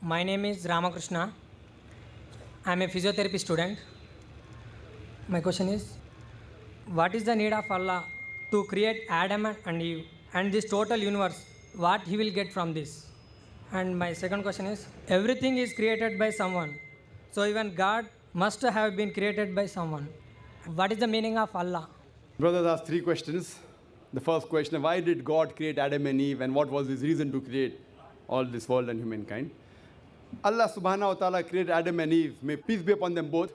My name is Ramakrishna. I am a physiotherapy student. My question is, what is the need of Allah to create Adam and Eve and this total universe? What he will get from this? And my second question is, everything is created by someone. So even God must have been created by someone. What is the meaning of Allah? Brothers asked three questions. The first question, why did God create Adam and Eve and what was his reason to create all this world and humankind? Allah subhanahu wa ta'ala created Adam and Eve, may peace be upon them both,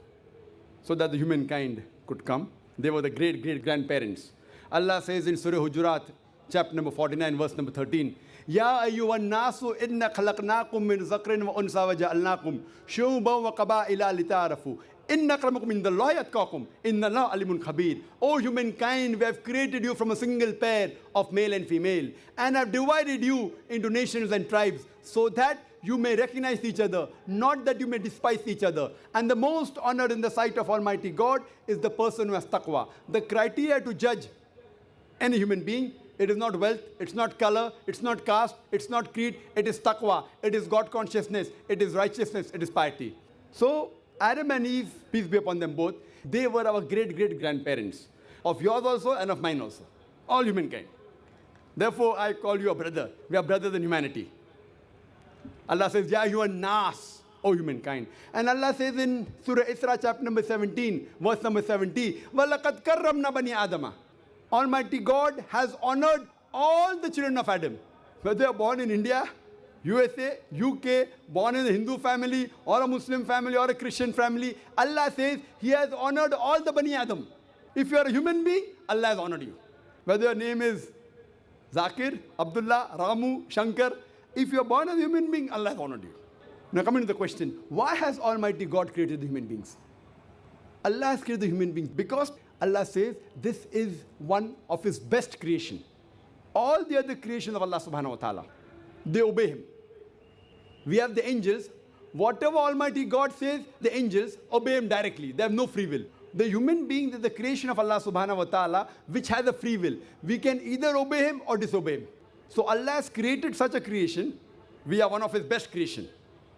so that the humankind could come. They were the great-great-grandparents. Allah says in Surah Hujurat, chapter number 49, verse number 13, Ya ayyuhan nasu inna khalaqnakum min zakrin wa unsa wa ja'alnakum shu'uban wa qaba'ila lita'arafu. Inna akramakum indallahi atqakum. Inna Allah alimun khabir. O humankind, we have created you from a single pair of male and female and have divided you into nations and tribes so that you may recognize each other, not that you may despise each other. And the most honored in the sight of Almighty God is the person who has taqwa. The criteria to judge any human being, it is not wealth, it's not color, it's not caste, it's not creed, it is taqwa, it is God consciousness, it is righteousness, it is piety. So Adam and Eve, peace be upon them both, they were our great-great-grandparents, of yours also and of mine also, all humankind. Therefore, I call you a brother. We are brothers in humanity. Allah says, Ya ayyuhan nas, O humankind. And Allah says in Surah Isra, chapter number 17, verse number 70, وَلَقَدْ كَرَّمْنَا بَنِي آدَمَ. Almighty God has honored all the children of Adam. Whether they are born in India, USA, UK, born in a Hindu family, or a Muslim family, or a Christian family, Allah says He has honored all the Bani Adam. If you are a human being, Allah has honored you. Whether your name is Zakir, Abdullah, Ramu, Shankar, if you are born as a human being, Allah has honored you. Now coming to the question, why has Almighty God created the human beings? Allah has created the human beings because Allah says this is one of His best creation. All the other creation of Allah subhanahu wa ta'ala, they obey Him. We have the angels. Whatever Almighty God says, the angels obey Him directly. They have no free will. The human being is the creation of Allah subhanahu wa ta'ala, which has a free will. We can either obey Him or disobey Him. So Allah has created such a creation. We are one of His best creation,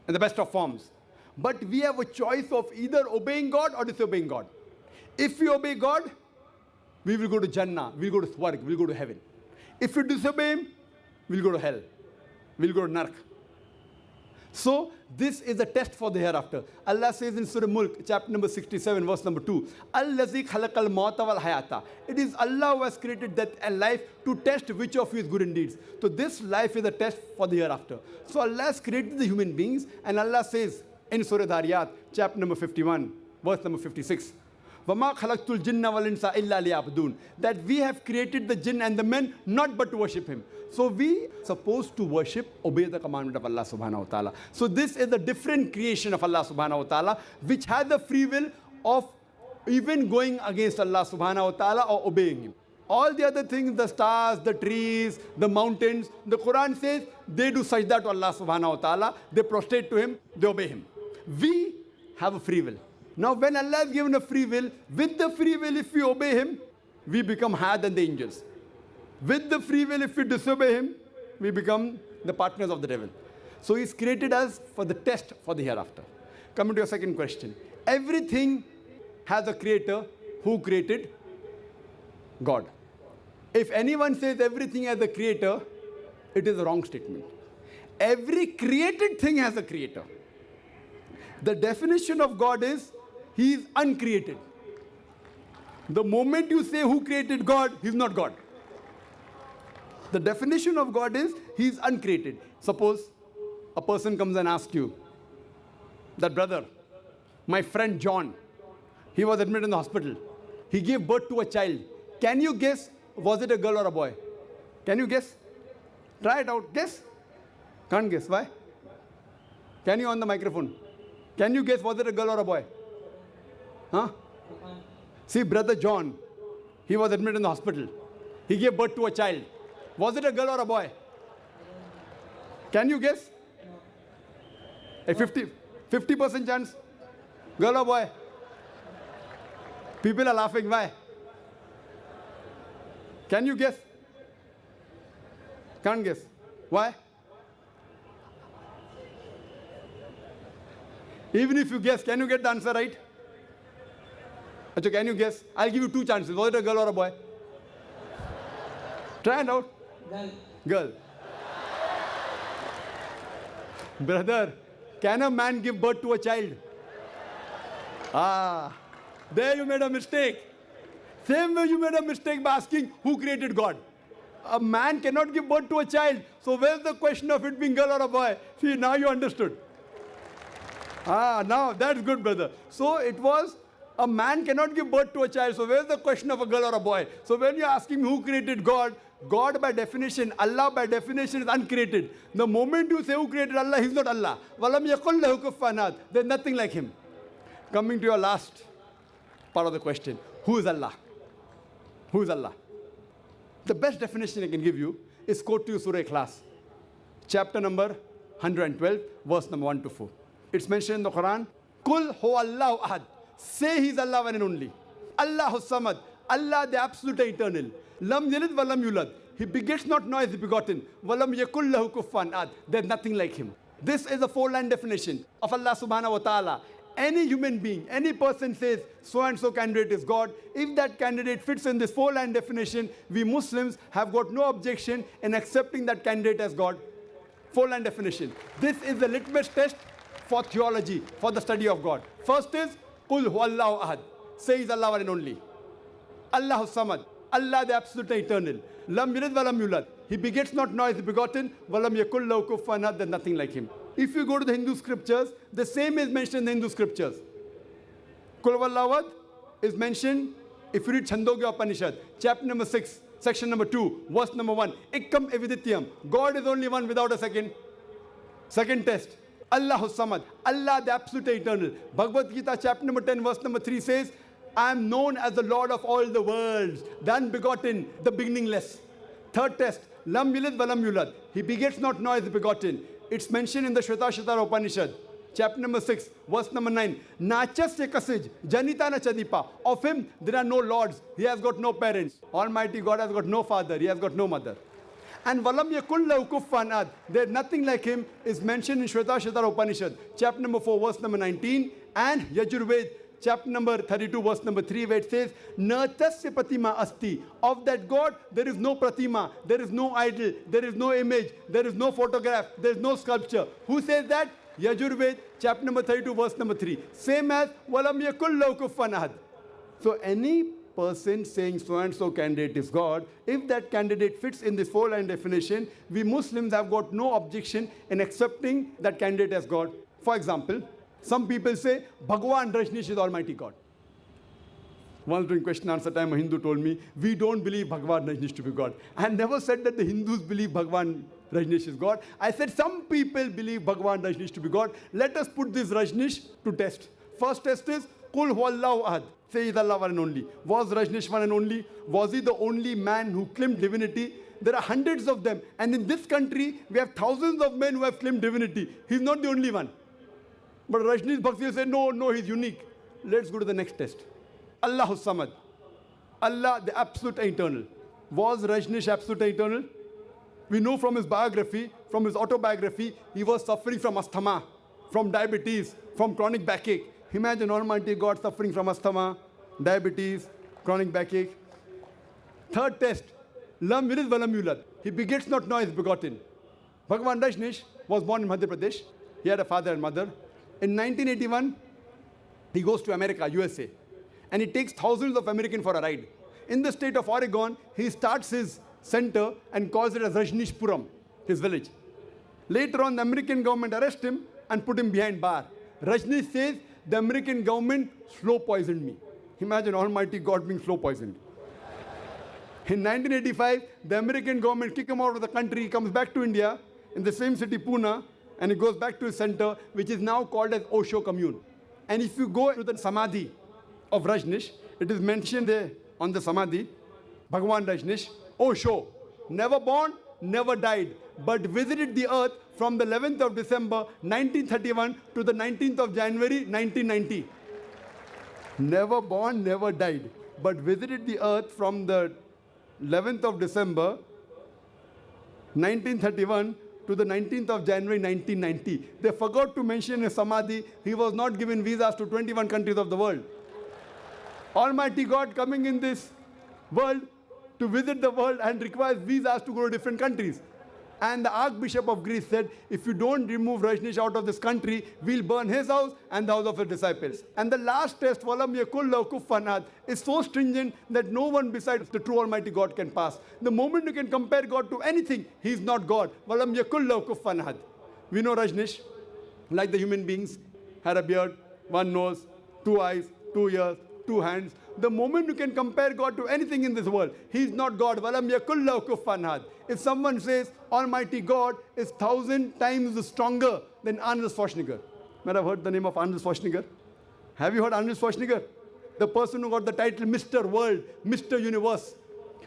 in the best of forms. But we have a choice of either obeying God or disobeying God. If we obey God, we will go to Jannah, we will go to Swarg, we will go to heaven. If we disobey Him, we will go to hell, we will go to Nark. So this is a test for the hereafter. Allah says in Surah Mulk, chapter number 67, verse number 2, Allazi khalaqal mauta wal hayata. It is Allah who has created death and life to test which of you is good in deeds. So this life is a test for the hereafter. So Allah has created the human beings, and Allah says in Surah Dhariyat, chapter number 51, verse number 56, وَمَا خَلَقْتُ الْجِنَّ وَالْإِنسَ إِلَّا لِيَعْبُدُونَ. That we have created the jinn and the men not but to worship Him. So we are supposed to worship, obey the commandment of Allah subhanahu wa ta'ala. So this is a different creation of Allah subhanahu wa ta'ala, which has the free will of even going against Allah subhanahu wa ta'ala or obeying Him. All the other things, the stars, the trees, the mountains, the Quran says they do sajda to Allah subhanahu wa ta'ala, they prostrate to Him, they obey Him. We have a free will. Now when Allah has given a free will, with the free will if we obey Him, we become higher than the angels. With the free will if we disobey Him, we become the partners of the devil. So He's created us for the test for the hereafter. Coming to your second question. Everything has a creator. Who created? God. If anyone says everything has a creator, it is a wrong statement. Every created thing has a creator. The definition of God is He is uncreated. The moment you say who created God, He's not God. The definition of God is He is uncreated. Suppose a person comes and asks you, that brother, my friend John, he was admitted in the hospital. He gave birth to a child. Can you guess, was it a girl or a boy? Can you guess? Try it out. Guess. Can't guess. Why? Can you on the microphone? Can you guess, was it a girl or a boy? Huh? See, brother John, he was admitted in the hospital. He gave birth to a child. Was it a girl or a boy? Can you guess? A 50% chance? Girl or boy? People are laughing. Why? Can you guess? Can't guess. Why? Even if you guess, can you get the answer right? Achha, can you guess? I'll give you two chances. Was it a girl or a boy? Try it out. Girl. Brother, can a man give birth to a child? There you made a mistake. Same way you made a mistake by asking who created God. A man cannot give birth to a child. So where's the question of it being girl or a boy? See, now you understood. Now that's good, brother. So it was a man cannot give birth to a child. So where's the question of a girl or a boy? So when you're asking who created God, God by definition, Allah by definition is uncreated. The moment you say who created Allah, he's not Allah. Walam yakul lahu kufuwan ahad. There's nothing like him. Coming to your last part of the question. Who is Allah? Who is Allah? The best definition I can give you is quote to you Surah Ikhlas. Chapter number 112, verse number 1 to 4. It's mentioned in the Quran. Kul huwallahu ahad. Say he's Allah one and only. Allahu samad. Allah the absolute eternal. Lam yalid wa lam yulad. He begets not nor is he begotten. Walam yakul lahu kufuwan ahad. There's nothing like him. This is a four-line definition of Allah subhanahu wa ta'ala. Any human being, any person says so and so candidate is God. If that candidate fits in this four-line definition, we Muslims have got no objection in accepting that candidate as God. Four-line definition. This is the litmus test for theology, for the study of God. First is Qul huwallahu ahad. Say he's Allah one and only. Allahu samad. Allah the absolute eternal. Lam yalid wa lam yulad. He begets not nor is he begotten. Walam yakul lahu kufuwan ahad. There's nothing like him. If you go to the Hindu scriptures, the same is mentioned in the Hindu scriptures. Kul huwallahu ahad is mentioned if you read Chandogya Upanishad, chapter number 6, section number 2, verse number 1. Ekkam evidityam. God is only one without a second. Second test. Allahu samad. Allah the absolute eternal. Bhagavad Gita chapter number 10, verse number 3 says, I am known as the Lord of all the worlds, the unbegotten, the beginningless. Third test. Lam yalid wa lam yulad. He begets not nor is he begotten. It's mentioned in the Shvetashvatara Upanishad, chapter number 6, verse number 9. Nachasya kasij, janita na chadipa. Of him there are no lords. He has got no parents. Almighty God has got no father. He has got no mother. And walam yakul lahu kufuwan ahad. There's nothing like him is mentioned in Shvetashvatara Upanishad, chapter number 4, verse number 19. And Yajurved, chapter number 32, verse number 3, where it says, Natasya pratima asti. Of that God, there is no pratima, there is no idol, there is no image, there is no photograph, there is no sculpture. Who says that? Yajurved, chapter number 32, verse number 3. Same as, Walam yakul lahu kufuwan ahad. So any person saying so and so candidate is God, if that candidate fits in this four-line definition, we Muslims have got no objection in accepting that candidate as God. For example, some people say, Bhagwan Rajneesh is Almighty God. Once during question answer time, a Hindu told me, we don't believe Bhagwan Rajneesh to be God. I never said that the Hindus believe Bhagwan Rajneesh is God. I said some people believe Bhagwan Rajneesh to be God. Let us put this Rajneesh to test. First test is, Qul huwallahu ahad. Say he's Allah one and only. Was Rajneesh one and only? Was he the only man who claimed divinity? There are hundreds of them. And in this country, we have thousands of men who have claimed divinity. He's not the only one. But Rajneesh Bhaksi said, no, he's unique. Let's go to the next test. Allahu Samad. Allah, the absolute eternal. Was Rajneesh absolute eternal? We know from his biography, from his autobiography, he was suffering from asthma, from diabetes, from chronic backache. Imagine Almighty God suffering from asthma, diabetes, chronic backache. Third test. Lam yalid wa lam yulad. He begets not nor is begotten. Bhagwan Rajneesh was born in Madhya Pradesh. He had a father and mother. In 1981, he goes to America, USA, and he takes thousands of Americans for a ride. In the state of Oregon, he starts his center and calls it as Rajneeshpuram, his village. Later on, the American government arrests him and put him behind bar. Rajneesh says, the American government slow poisoned me. Imagine Almighty God being slow poisoned. In 1985, the American government kicked him out of the country. He comes back to India in the same city, Pune, and he goes back to his center, which is now called as Osho Commune. And if you go to the Samadhi of Rajneesh, it is mentioned there on the Samadhi, Bhagwan Rajneesh, Osho, never born, never died, but visited the earth from the 11th of December 1931 to the 19th of January 1990. Never born, never died, but visited the earth from the 11th of December 1931 to the 19th of January 1990. They forgot to mention in Samadhi, he was not given visas to 21 countries of the world. Almighty God coming in this world to visit the world and requires visas to go to different countries. And the Archbishop of Greece said, if you don't remove Rajneesh out of this country, we'll burn his house and the house of his disciples. And the last test, Walam yakul lahu kufuwan ahad, is so stringent that no one besides the true Almighty God can pass. The moment you can compare God to anything, he is not God. Walam yakul lahu kufuwan ahad. We know Rajneesh, like the human beings, had a beard, one nose, two eyes, 2 ears, 2 hands. The moment you can compare God to anything in this world, he is not God. Walam yakul lahu kufuwan ahad. If someone says Almighty God is 1,000 times stronger than Arnold Schwarzenegger. Might have heard the name of Arnold Schwarzenegger? Have you heard Arnold Schwarzenegger? The person who got the title Mr. World, Mr. Universe.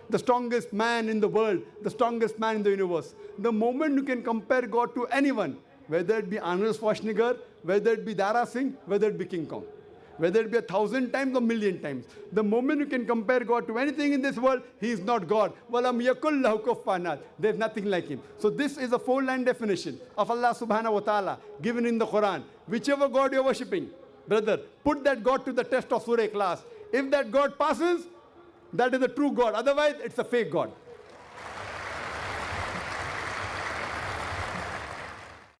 The strongest man in the world, the strongest man in the universe. The moment you can compare God to anyone, whether it be Arnold Schwarzenegger, whether it be Dara Singh, whether it be King Kong, whether it be 1,000 times or 1,000,000 times. The moment you can compare God to anything in this world, he is not God. Walam yakul lahu kufuwan ahad. There is nothing like him. So this is a 4-line definition of Allah subhanahu wa ta'ala given in the Quran. Whichever God you are worshipping, brother, put that God to the test of Surah Ikhlas. If that God passes, that is the true God. Otherwise, it's a fake God.